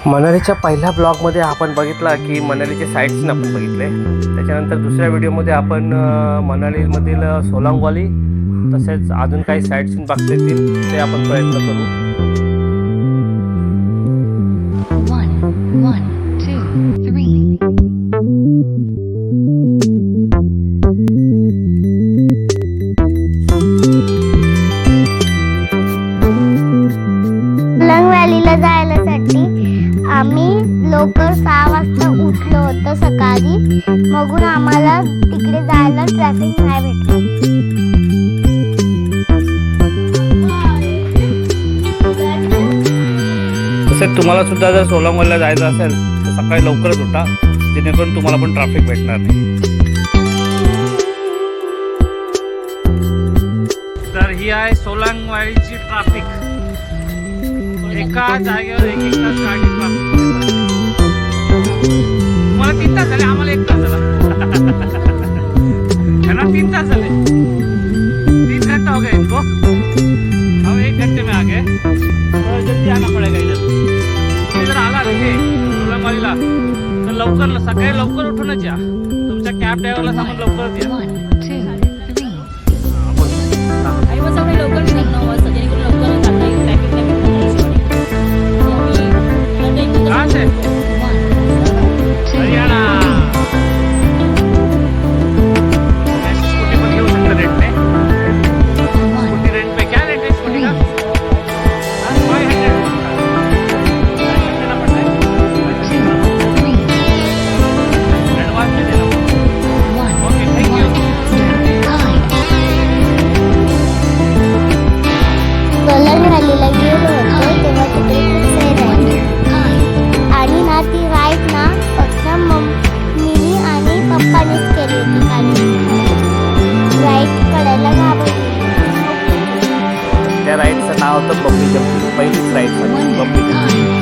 मनालीच्या पहिल्या ब्लॉगमध्ये आपण बघितला की मनालीचे साईट सीन आपण बघितले. त्याच्यानंतर दुसऱ्या व्हिडिओमध्ये आपण मनालीमधील सोलांग व्हॅली तसेच अजून काही साईट सीन बघता येतील ते आपण प्रयत्न करू. 1 1 2 3 सोलांग व्हॅलीला जायसाठी आम्ही लवकर 6 वाजता उठलो होतो सकाळी. मगून आम्हाला तिकडे जायला ट्रॅफिक नाही भेटलं. तसेच तुम्हाला सुद्धा जर सोलांग व्हॅलीला जायचं असेल तर सकाळी लवकरच उठा, जेणेकरून तुम्हाला पण ट्रॅफिक भेटणार नाही. तर ही आहे सोलांग व्हॅलीची ट्रॅफिक. एका जागेवर एक एक तास गाडी ट्रॅफिक. मला 3 तास झाले, आम्हाला 1 तास झाला. है ना, 3 तास झाले. 3 घंटा हो गए इनको. अब 1 घंटे में आ गए. तो जल्दी आना पड़ेगा इधर. तुम्ही जर आला तिथे सोलांग व्हॅलीला तर लवकर, सकाळी लवकर उठूनच या. तुमच्या कॅब ड्रायव्हरला सांगून लवकरच या. 1 2 3 आई मग सगळे लवकर निघाल 9 वाजता जेणेकरून लवकर जाता येईल. कहाँ से? हरियाणा. स्कूटी पण घेऊ शकता रेंटने. स्कूटी रेंट पे. क्या रेंट है स्कूटी का? 500 देना पड़ता है. एडवांस में देना पड़ता है. Okay, thank you. सोलांग व्हॅलीला गेलो होतो तेव्हा तिथे खूप सैर आहे. आणि ना ती राईड ना फक्त मम्मीनी आणि पप्पानीच केली होती, कारण राईड करायला घाबरली. त्या राईडचं नाव होतं बंबी जंपिंग. पहिलीच राईड होती बंबी जंपिंग.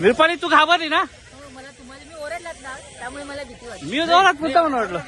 विरपाली, तू घाबरली ना? मला तुम्हाला मी ओरडलात ना त्यामुळे मला भीती वाटली. मी जोरात पुरता म्हणून वाटलं.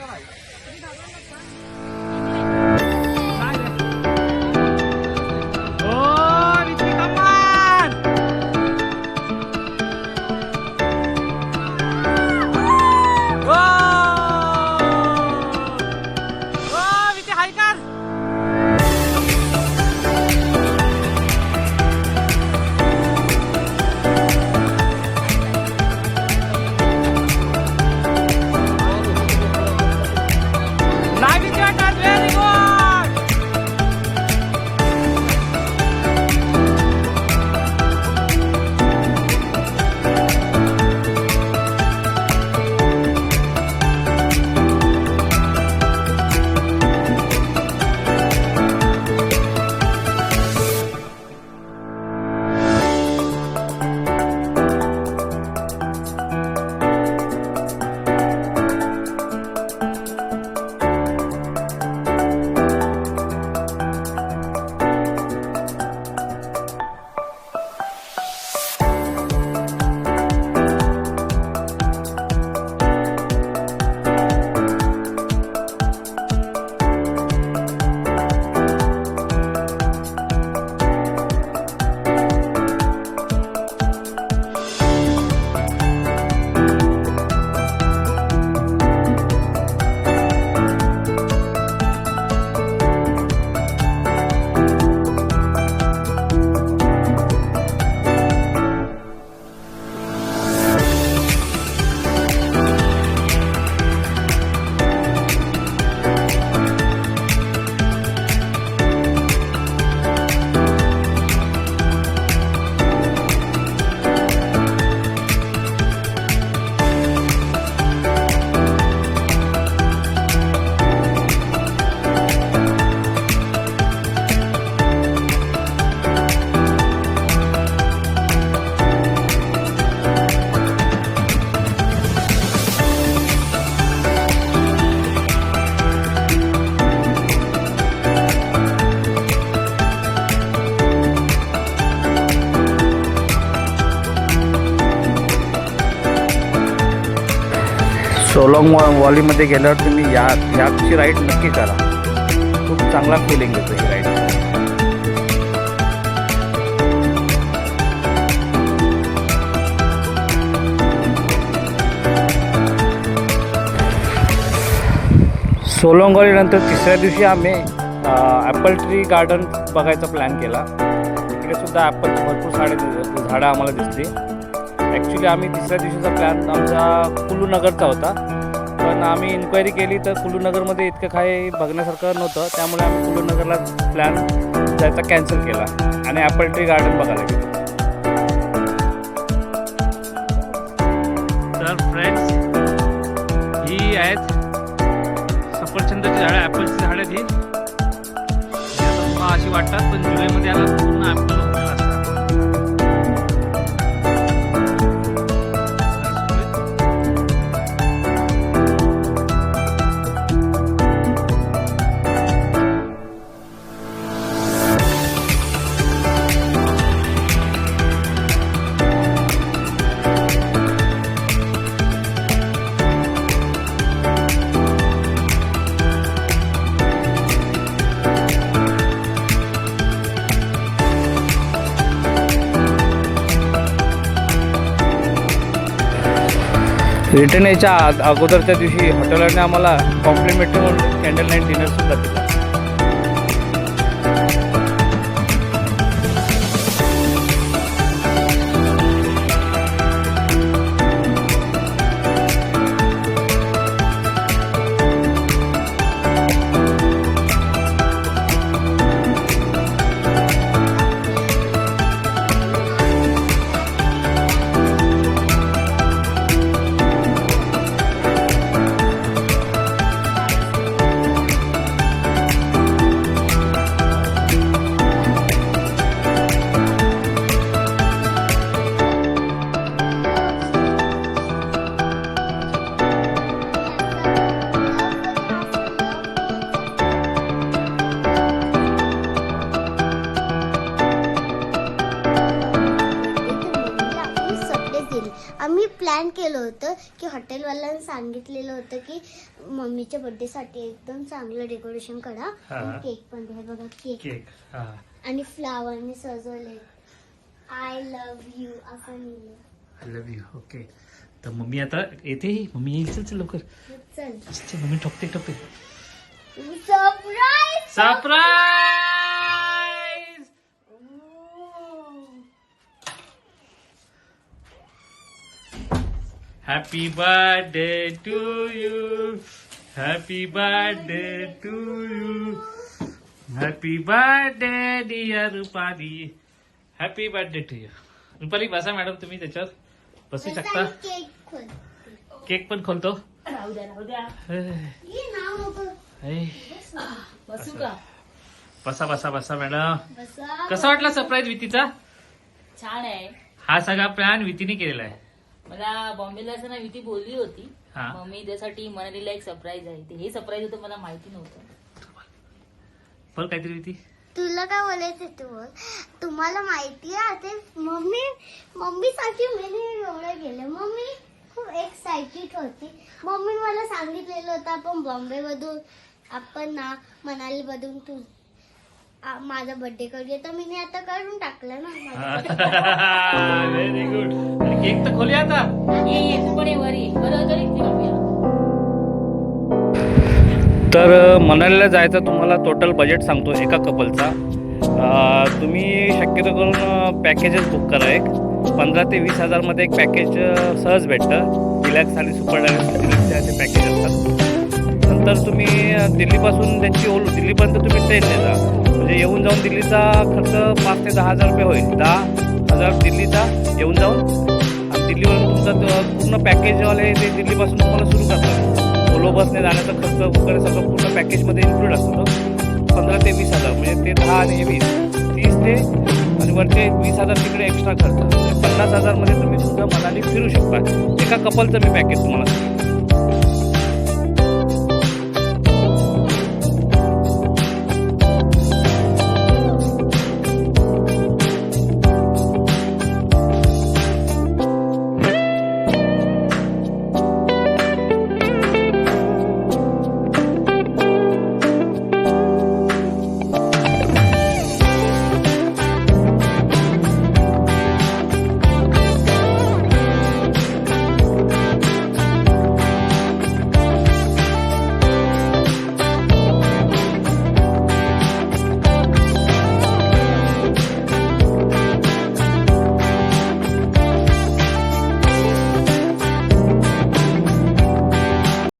सोलंग वॉलीमध्ये गेल्यावर तुम्ही याची राईड नक्की करा. खूप चांगला फिलिंग येतो ही राईड. सोलंगवालीनंतर तिसऱ्या दिवशी आम्ही ॲपल ट्री गार्डन बघायचा प्लॅन केला. तिकडे सुद्धा ॲपलची भरपूर झाडं आम्हाला दिसली. ॲक्च्युली आम्ही तिसऱ्या दिवशीचा प्लॅन आमचा कुलूनगरचा होता, पण आम्ही इन्क्वायरी केली तर कुलूनगरमध्ये इतकं काही बघण्यासारखं नव्हतं. त्यामुळे आम्ही कुलूनगरला प्लॅन जायचा कॅन्सल केला आणि ॲपल ट्री गार्डन बघायला गेलो. तर फ्रेंड्स, ही आहेत सफरचंदाची झाडं, ॲपलची झाडं आहेत. ही अशी वाटतात, पण जुलैमध्ये याला पूर्ण ॲपल उगवलेला असतात. रिटर्न यायच्या अगोदरच्या दिवशी हॉटेलने आम्हाला कॉम्प्लिमेंटरी म्हणून कॅन्डल नाईट डिनरसुद्धा दिला. आम्ही प्लॅन केलं होतं की हॉटेलवाल्यांनी सांगितलेलं होतं की मम्मीच्या बर्थडेसाठी एकदम चांगलं डेकोरेशन करा. केक पण द्या, बघा केक आणि फ्लावरने सजवले. आय लव्ह यू असं लिहिलं. I love you. ओके, तर मम्मी आता येते. मम्मी येईल. चल लवकर चल. मम्मी ठोकते. Surprise. Happy birthday to you. Happy birthday to you. Happy birthday dear Rupali. Happy birthday to you. Rupali बसा मॅडम, तुम्ही त्याच्यावर बसू शकता. केक खोल. केक पण खोलतो. राहू द्या. ये नाव नको. बसू का? बसा मॅडम. बसा. कसा वाटला सरप्राईज वितीचा? छान आहे. हा सगळा प्लॅन वितीने केलेला आहे. मला बॉम्बेला असताना विती बोलली होती, हा. मम्मी त्यासाठी मनालीला एक सरप्राईज आहे. ते हे सरप्राईज होतं, मला माहिती नव्हतं. बोल काहीतरी विती. तुला काय बोलायचं तू बोल. तुम्हाला माहिती आहे ते मम्मीसाठी मी एवढं केलं. मम्मी खूप एक्साइटेड होती. मम्मी मला सांगितलेलं होतं आपण बॉम्बे मधून आपण ना मनाली मधून तू माझा बर्थडे करूया, तर मी आता करून टाकलं ना. Very good. केक तर खोलूया आता. ये तू पण ये वर ये. तर मनालीला जायचं तुम्हाला टोटल बजेट सांगतो एका कपलचा. तुम्ही शक्यतो करून पॅकेजेस बुक करा. एक 15 ते 20 हजारमध्ये एक पॅकेज सहज भेटतं. डिलॅक्स आणि सुपर डिलॅक्सचे असे पॅकेज असतात. नंतर तुम्ही दिल्लीपासून दिल्लीपर्यंत तुम्ही ट्रेनने जा. म्हणजे येऊन जाऊन दिल्लीचा खर्च 5 ते 10 हजार रुपये होईल. 10,000 दिल्लीचा येऊन जाऊन, आणि दिल्लीवरून तुमचा पूर्ण पॅकेजवाले ते दिल्लीपासून तुम्हाला सुरू करतात. सोलो बसने जाण्याचा खर्च वगैरे सगळं पूर्ण पॅकेजमध्ये इन्क्लूड असतो. 15 ते 20 हजार म्हणजे ते 10 आणि 20 30 ते आणि वरचे 20 हजार तिकडे एक्स्ट्रा खर्च. 50 हजारमध्ये तुम्ही तुमचं मनाली फिरू शकता. एका कपलचं मी पॅकेज तुम्हाला सांगतो.